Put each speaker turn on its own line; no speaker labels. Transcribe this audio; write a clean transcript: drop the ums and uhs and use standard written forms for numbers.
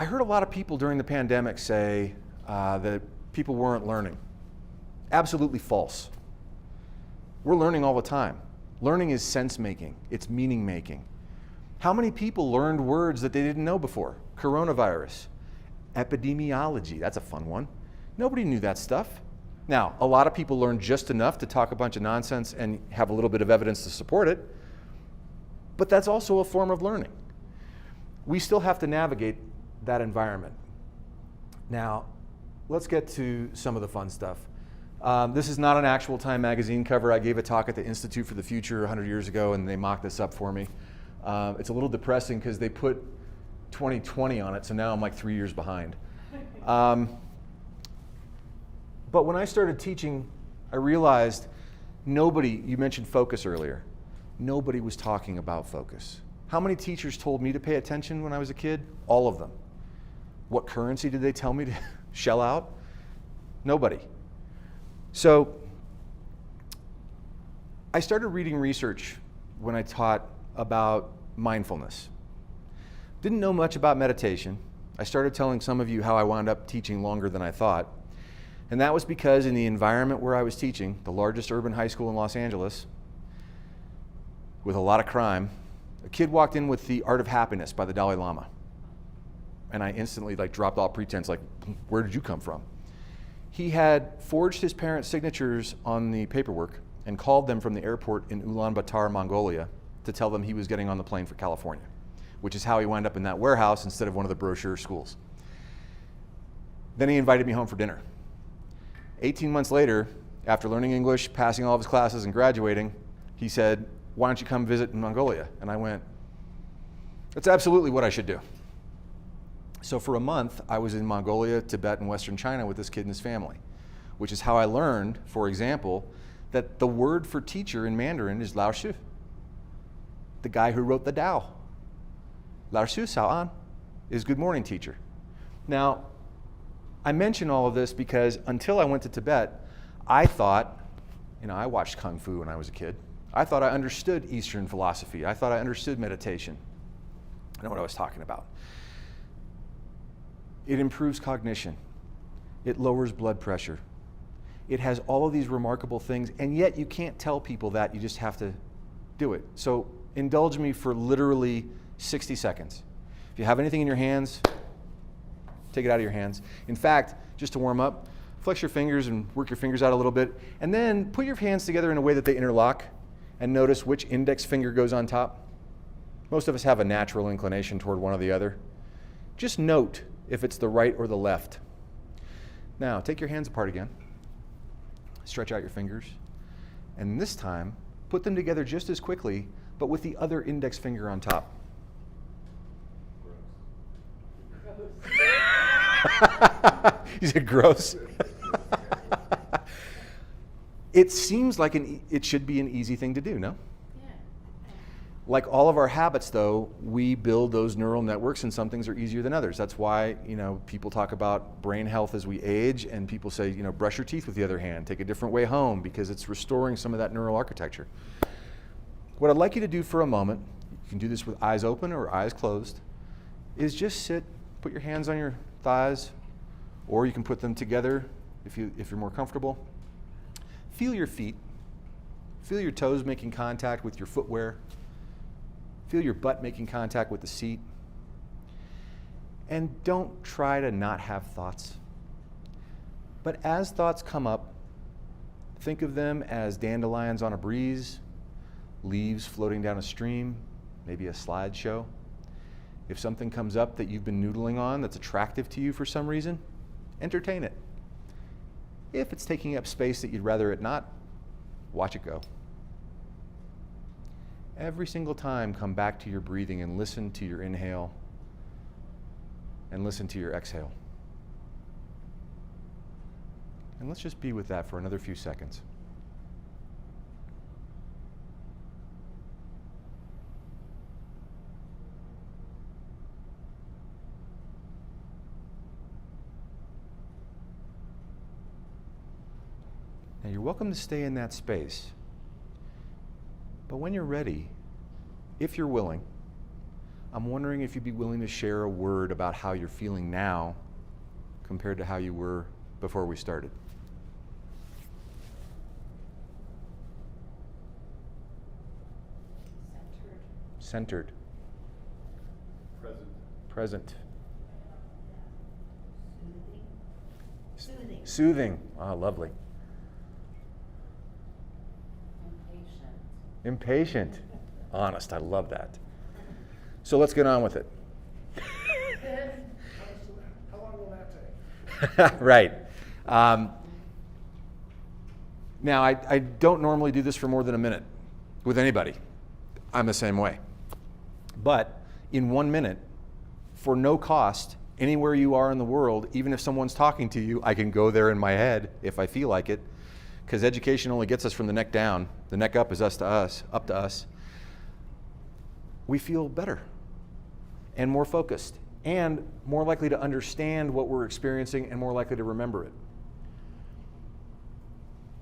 I heard a lot of people during the pandemic say that people weren't learning. Absolutely false. We're learning all the time. Learning is sense-making. It's meaning-making. How many people learned words that they didn't know before? Coronavirus, epidemiology, that's a fun one. Nobody knew that stuff. Now, a lot of people learned just enough to talk a bunch of nonsense and have a little bit of evidence to support it, but that's also a form of learning. We still have to navigate that environment. Now, let's get to some of the fun stuff. This is not an actual Time magazine cover. I gave a talk at the Institute for the Future 100 years ago, and they mocked this up for me. It's a little depressing because they put 2020 on it, so now I'm like 3 years behind. But when I started teaching, I realized nobody, you mentioned focus earlier, nobody was talking about focus. How many teachers told me to pay attention when I was a kid? All of them. What currency did they tell me to shell out? Nobody. So I started reading research when I taught about mindfulness. Didn't know much about meditation. I started telling some of you how I wound up teaching longer than I thought. And that was because in the environment where I was teaching, the largest urban high school in Los Angeles, with a lot of crime, a kid walked in with The Art of Happiness by the Dalai Lama. And I instantly dropped all pretense, where did you come from? He had forged his parents' signatures on the paperwork and called them from the airport in Ulaanbaatar, Mongolia, to tell them he was getting on the plane for California, which is how he wound up in that warehouse instead of one of the brochure schools. Then he invited me home for dinner. 18 months later, after learning English, passing all of his classes, and graduating, he said, "Why don't you come visit in Mongolia?" And I went, "That's absolutely what I should do." So for a month, I was in Mongolia, Tibet, and Western China with this kid and his family, which is how I learned, for example, that the word for teacher in Mandarin is Lao Shu, the guy who wrote the Tao. Lao Shu Sao An is good morning, teacher. Now, I mention all of this because until I went to Tibet, I thought, I watched Kung Fu when I was a kid. I thought I understood Eastern philosophy. I thought I understood meditation. I know what I was talking about. It improves cognition. It lowers blood pressure. It has all of these remarkable things, and yet you can't tell people that. You just have to do it. So indulge me for literally 60 seconds. If you have anything in your hands, take it out of your hands. In fact, just to warm up, flex your fingers and work your fingers out a little bit, and then put your hands together in a way that they interlock, and notice which index finger goes on top. Most of us have a natural inclination toward one or the other. Just note if it's the right or the left. Now, take your hands apart again. Stretch out your fingers. And this time, put them together just as quickly, but with the other index finger on top. You said gross? It seems like it should be an easy thing to do, no? Yeah. Like all of our habits, though, we build those neural networks, and some things are easier than others. That's why, people talk about brain health as we age, and people say, brush your teeth with the other hand, take a different way home, because it's restoring some of that neural architecture. What I'd like you to do for a moment, you can do this with eyes open or eyes closed, is just sit, put your hands on your thighs, or you can put them together if you're more comfortable. Feel your feet. Feel your toes making contact with your footwear. Feel your butt making contact with the seat. And don't try to not have thoughts. But as thoughts come up, think of them as dandelions on a breeze, leaves floating down a stream, maybe a slideshow. If something comes up that you've been noodling on that's attractive to you for some reason, entertain it. If it's taking up space that you'd rather it not, watch it go. Every single time, come back to your breathing and listen to your inhale and listen to your exhale. And let's just be with that for another few seconds. Now, you're welcome to stay in that space. But when you're ready, if you're willing, I'm wondering if you'd be willing to share a word about how you're feeling now compared to how you were before we started. Centered. Present. Soothing. Ah, lovely. Impatient. Honest. I love that. So let's get on with it.
How long will that take?
Right. Now, I don't normally do this for more than a minute with anybody. I'm the same way. But in 1 minute, for no cost, anywhere you are in the world, even if someone's talking to you, I can go there in my head if I feel like it, because education only gets us from the neck down. The neck up is up to us. We feel better and more focused and more likely to understand what we're experiencing and more likely to remember it.